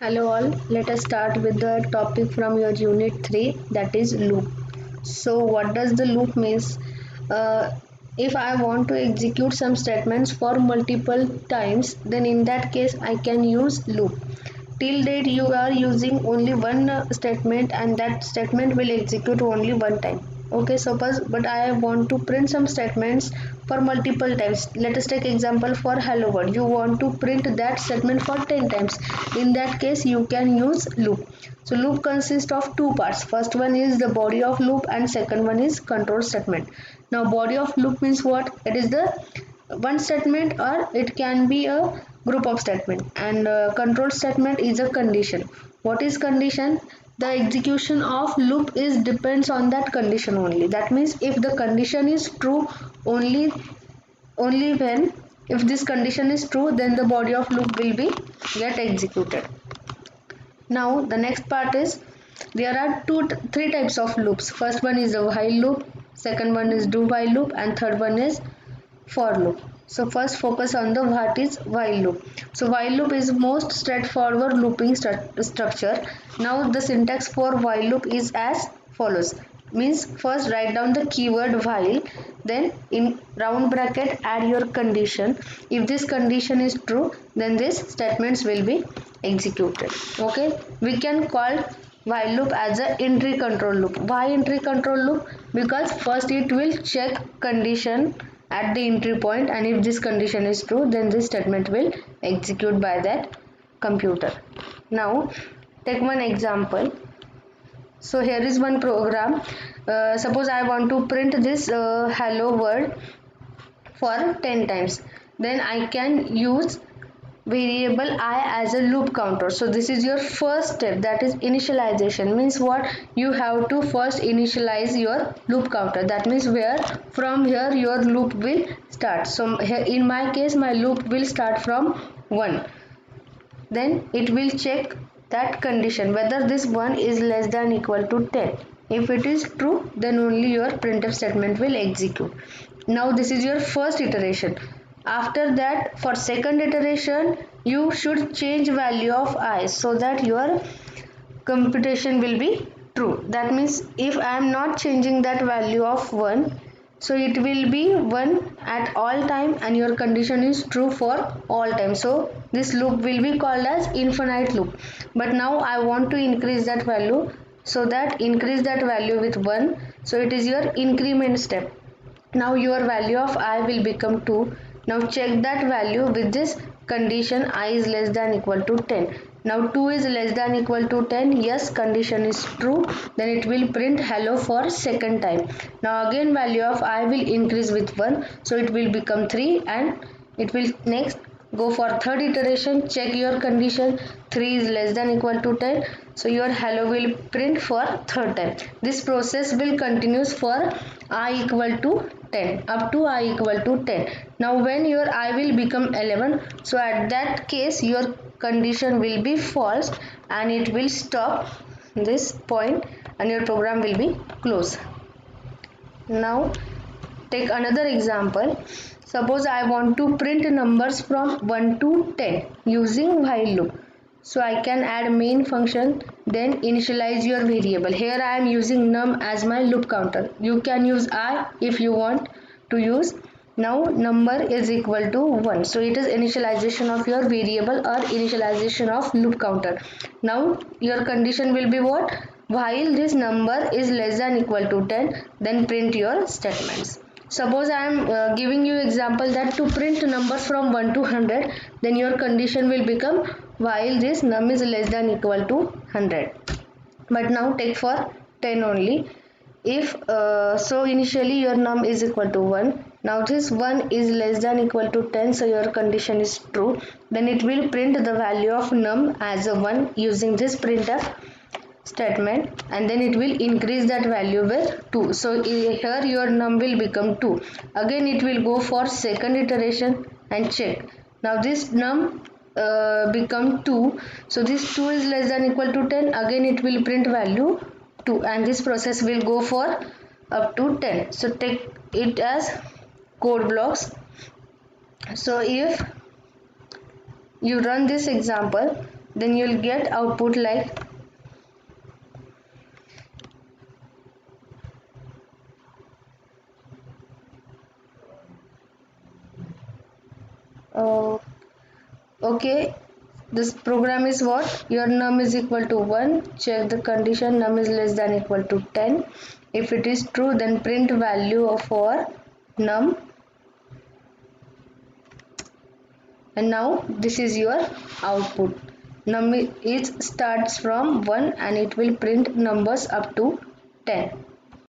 Hello all, let us start with the topic from your unit 3, that is loop. So what does the loop means? If I want to execute some statements for multiple times, then in that case I can use loop. Till date you are using only one statement and that statement will execute only one time. Okay, suppose but I want to print some statements for multiple times. Let us take example for hello world. You want to print that statement for 10 times. In that case you can use loop. So loop consists of two parts. First one is the body of loop and second one is control statement. Now body of loop means what? It is the one statement or it can be a group of statement, and control statement is a condition. What is condition? The execution of loop is depends on that condition only. That means if the condition is true, only when if this condition is true, then the body of loop will be get executed. Now the next part is there are three types of loops. First one is a while loop, second one is do while loop, and third one is for loop. So first focus on the what is while loop. So while loop is most straightforward looping structure. Now the syntax for while loop is as follows. Means first write down the keyword while, then in round bracket add your condition. If this condition is true, then this statements will be executed. Okay, we can call while loop as a entry control loop. Why entry control loop? Because first it will check condition at the entry point, and if this condition is true, then this statement will execute by that computer. Now take one example. So here is one program. Suppose I want to print this hello world for 10 times. Then I can use variable I as a loop counter. So this is your first step, that is initialization. Means what? You have to first initialize your loop counter. That means where from here your loop will start. So here in my case my loop will start from 1. Then it will check that condition whether this 1 is less than equal to 10. If it is true, then only your printf statement will execute. Now this is your first iteration. After that, for second iteration, you should change value of I so that your computation will be true. That means if I am not changing that value of 1, so it will be 1 at all time and your condition is true for all time. So this loop will be called as infinite loop. But now I want to increase that value, so that increase that value with 1. So it is your increment step. Now your value of I will become 2. Now check that value with this condition I is less than equal to 10. Now 2 is less than equal to 10. Yes, condition is true. Then it will print hello for second time. Now again value of I will increase with 1. So it will become 3, and it will next go for third iteration. Check your condition 3 is less than equal to 10. So your hello will print for third time. This process will continues for I equal to 10 up to I equal to 10. Now when your I will become 11, so at that case your condition will be false and it will stop this point and your program will be closed. Now take another example. Suppose I want to print numbers from 1 to 10 using while loop. So I can add main function, then initialize your variable. Here I am using num as my loop counter. You can use I if you want to use. Now number is equal to 1. So it is initialization of your variable or initialization of loop counter. Now your condition will be what? While this number is less than equal to 10, then print your statements. Suppose I am giving you example that to print numbers from 1 to 100, then your condition will become while this num is less than equal to 100. But now take for 10 only. If so initially your num is equal to 1. Now this 1 is less than equal to 10, so your condition is true. Then it will print the value of num as a 1 using this printf statement, and then it will increase that value with 2. So here your num will become 2. Again it will go for second iteration and check. Now this num become 2. So this 2 is less than equal to 10. Again it will print value 2, and this process will go for up to 10. So take it as code blocks. So if you run this example, then you will get output like uh, okay, this program is what? Your num is equal to 1. Check the condition num is less than equal to 10. If it is true, then print value of for num. And now this is your output. Num is starts from 1 and it will print numbers up to 10.